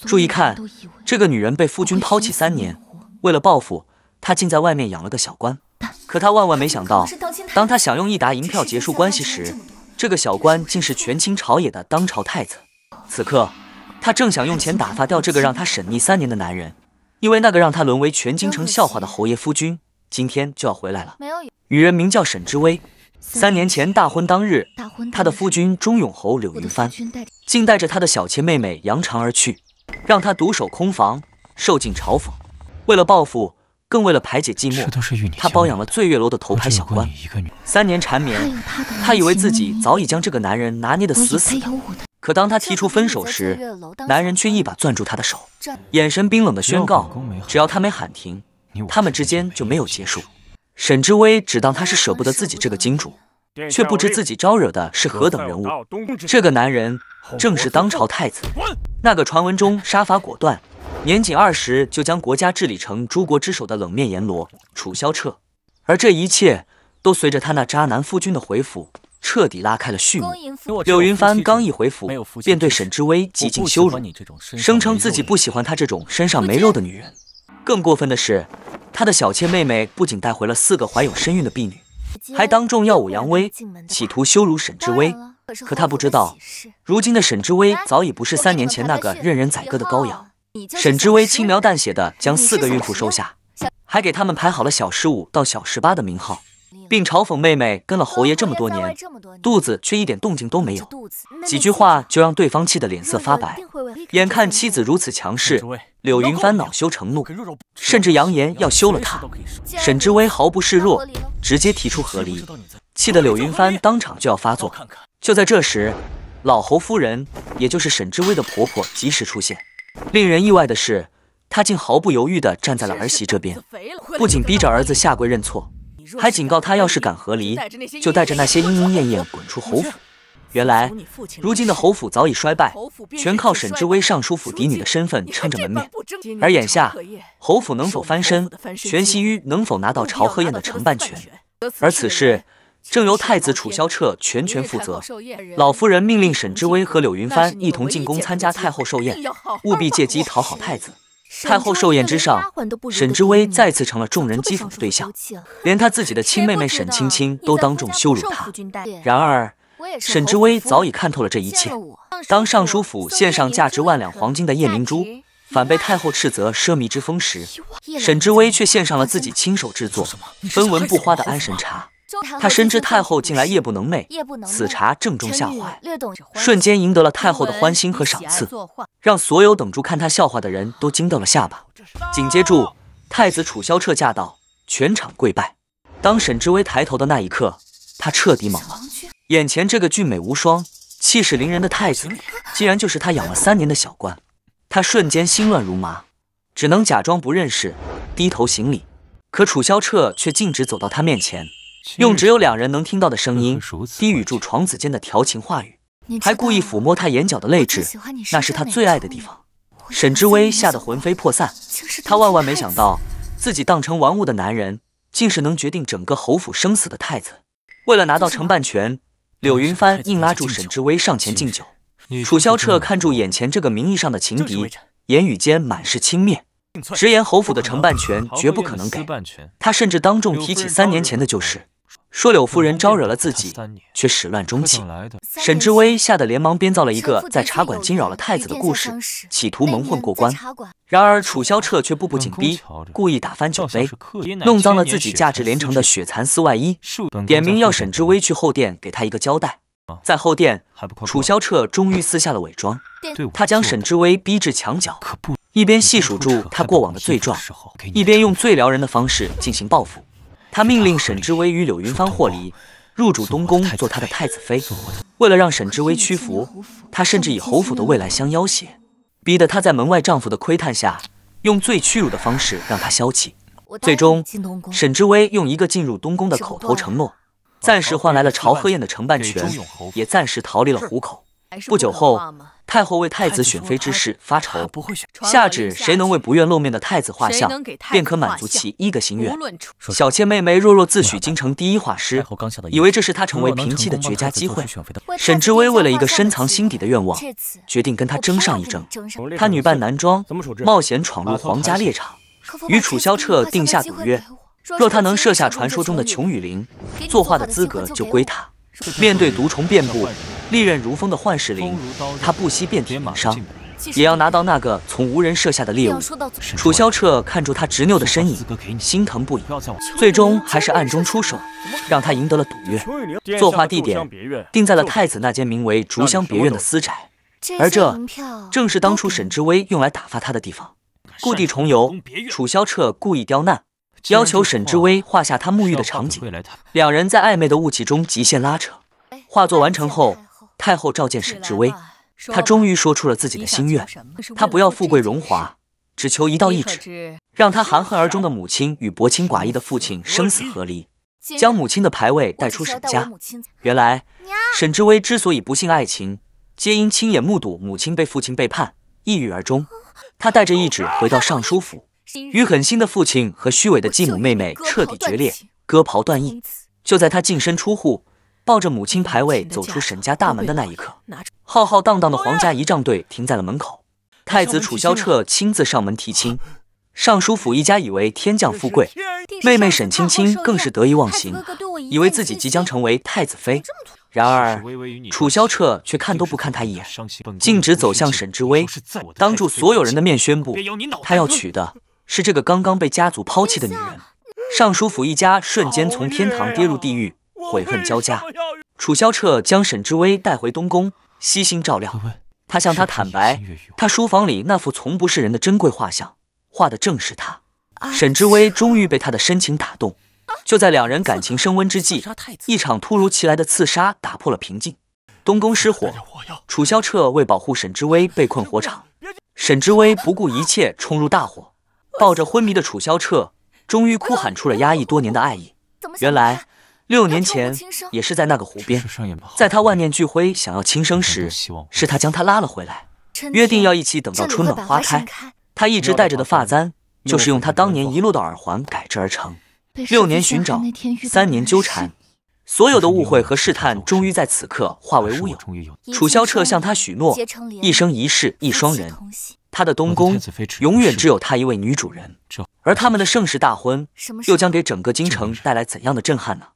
注意看，這個女人被夫君拋棄3年，為了報復，她竟在外面養了個小官。可她萬萬沒想到，當她想用1沓銀票結束關係時，這個小官竟是權傾朝野的當朝太子。此刻，她正想用錢打發掉這個讓她審逆3年的男人，因為那個讓她淪為全京城笑話的侯爺夫君，今天就要回來了。羽人名叫沈之威。3年前大婚當日，他的夫君忠勇侯柳雲帆竟帶着他的小妾妹妹揚長而去，讓他獨守空房，受盡嘲諷。為了報復，更為了排解寂寞，他包養了醉月樓的頭牌小官。3年纏綿，他以為自己早已將這個男人拿捏得死死的。可當他提出分手時，男人卻一把攥住他的手，眼神冰冷地宣告：只要他沒喊停，他們之間就沒有結束。沈之威只當他是捨不得自己這個金主，卻不知自己招惹的是何等人物。這個男人正是當朝太子，那個傳聞中殺伐果斷，年僅20就將國家治理成諸國之首的冷面閻羅楚蕭徹。而這一切都隨着他那渣男夫君的回府，徹底拉開了序幕。柳雲帆剛一回府，便對沈之威極盡羞辱，聲稱自己不喜歡他這種身上沒肉的女人。更過分的是，他的小妾妹妹不僅帶回了4個懷有身孕的婢女，還當眾耀武揚威，企圖羞辱沈之威。可他不知道，如今的沈之威早已不是3年前那個任人宰割的羔羊。沈之威輕描淡寫地將4個孕婦收下，還給他們排好了小15到小18的名號，並嘲諷妹妹跟了侯爺這麼多年，肚子卻一點動靜都沒有，幾句話就讓對方氣得臉色發白。眼看妻子如此強勢，柳雲帆惱羞成怒，甚至揚言要休了她。沈之威毫不示弱，直接提出和離，氣得柳雲帆當場就要發作。就在這時，老侯夫人，也就是沈之威的婆婆及時出現。令人意外的是，她竟毫不猶豫地站在了兒媳這邊，不僅逼着兒子下跪認錯，還警告他要是敢和離，就帶着那些鶯鶯燕燕滾出侯府。原來，如今的侯府早已衰敗，全靠沈之威尚書府嫡女的身份撐着門面。而眼下，侯府能否翻身，全繫於能否拿到朝賀宴的承辦權。而此事正由太子楚蕭徹全權負責。老夫人命令沈之威和柳雲帆一同進宮參加太后壽宴，務必借機討好太子。太后壽宴之上，沈之威再次成了眾人讥諷的對象，連他自己的親妹妹沈青青都當眾羞辱他。然而，沈之威早已看透了這一切。當尚書府獻上價值萬兩黃金的夜明珠，反被太后斥責奢靡之風時，沈之威卻獻上了自己親手制作、分文不花的安神茶。他深知太後近來夜不能寐，此茶正中下懷，瞬間贏得了太後的歡心和賞賜，讓所有等住看他笑話的人都驚掉了下巴。緊接住，太子楚蕭徹駕到，全場跪拜。當沈之威抬頭的那一刻，他徹底懵了，眼前這個俊美無雙、氣勢凌人的太子，竟然就是他養了3年的小官。他瞬間心亂如麻，只能假裝不認識，低頭行禮。可楚蕭徹卻徑直走到他面前，用只有2人能聽到的聲音低語住床子間的調情話語，還故意撫摸他眼角的淚痣，那是他最愛的地方。沈之威嚇得魂飛魄散，他萬萬沒想到自己當成玩物的男人，竟是能決定整個侯府生死的太子。為了拿到承辦權，柳雲帆硬拉住沈之威上前敬酒。楚蕭徹看住眼前這個名義上的情敵，言語間滿是輕蔑，直言侯府的承辦權絕不可能給。他甚至當眾提起3年前的舊事，說柳夫人招惹了自己，卻始亂終棄。沈之威嚇得連忙編造了一個在茶館驚擾了太子的故事，企圖蒙混過關。然而楚蕭徹卻步步緊逼，故意打翻酒杯，弄髒了自己價值連城的雪蠶絲外衣，點名要沈之威去後殿給他一個交代。在後殿，楚蕭徹終於撕下了偽裝，他將沈之威逼至牆角，一邊細數住他過往的罪狀，一邊用最撩人的方式進行報復。他命令沈之威與柳雲帆和離，入主東宮做他的太子妃。為了讓沈之威屈服，他甚至以侯府的未來相要挾，逼得他在門外丈夫的窺探下，用最屈辱的方式讓他消氣。最終，沈之威用一個進入東宮的口頭承諾，暫時換來了朝賀宴的承辦權，也暫時逃離了虎口。不久後，太後為太子選妃之事發愁，下旨誰能為不願露面的太子畫像，便可滿足其一個心願。小妾妹妹弱弱自詡京城第一畫師，以為這是她成為平妻的絕佳機會。沈知微為了一個深藏心底的願望，決定跟他爭上一爭。他女扮男裝，冒險闖入皇家獵場，與楚蕭徹定下賭約：若他能射下傳說中的瓊羽靈，作畫的資格就歸他。面對毒蟲遍布、利刃如風的幻視靈，他不惜遍體鱗傷，也要拿到那個從無人射下的獵物。楚蕭徹看出他執拗的身影，心疼不已，最終還是暗中出手，讓他贏得了賭約。作畫地點定在了太子那間名為竹香別院的私宅，而這正是當初沈知微用來打發他的地方。故地重遊，楚蕭徹故意刁難，要求沈知微畫下他沐浴的場景，兩人在曖昧的霧氣中極限拉扯。畫作完成後，太後召見沈知微，他終於說出了自己的心願，他不要富貴榮華，只求一道懿旨，讓他含恨而終的母親與薄情寡義的父親生死和離，將母親的牌位帶出沈家。原來沈知微之所以不信愛情，皆因親眼目睹母親被父親背叛，抑鬱而終。他帶着懿旨回到尚書府，與狠心的父親和虛偽的繼母妹妹徹底決裂，割袍斷義。就在他淨身出戶，抱着母親牌位走出沈家大門的那一刻，浩浩蕩蕩的皇家儀仗隊停在了門口。太子楚蕭徹親自上門提親，尚書府一家以為天降富貴，妹妹沈青青更是得意忘形，以為自己即将成為太子妃。然而楚蕭徹卻看都不看他一眼，徑直走向沈知微，當住所有人的面宣布，他要娶的是這個剛剛被家族拋棄的女人。尚書府一家瞬間從天堂跌入地獄，悔恨交加。楚蕭徹將沈知微帶回東宮，悉心照料。他向他坦白，他書房裡那幅從不是人的珍貴畫像，畫的正是他。沈知微終於被他的深情打動。就在兩人感情升溫之際，一場突如其來的刺殺打破了平靜。東宮失火，楚蕭徹為保護沈知微被困火場，沈知微不顧一切衝入大火，抱着昏迷的楚蕭徹，終於哭喊出了壓抑多年的愛意。原來6年前也是在那個湖邊，在他萬念俱灰想要輕生時，是他將他拉了回來，約定要一起等到春暖花開。他一直戴着的髮簪，就是用他當年遺落的耳環改制而成。6年尋找，3年糾纏，所有的誤會和試探終於在此刻化為烏有。楚蕭徹向他許諾，一生一世一雙人，他的東宮永遠只有他一位女主人。而他們的盛世大婚，又將給整個京城帶來怎樣的震撼呢？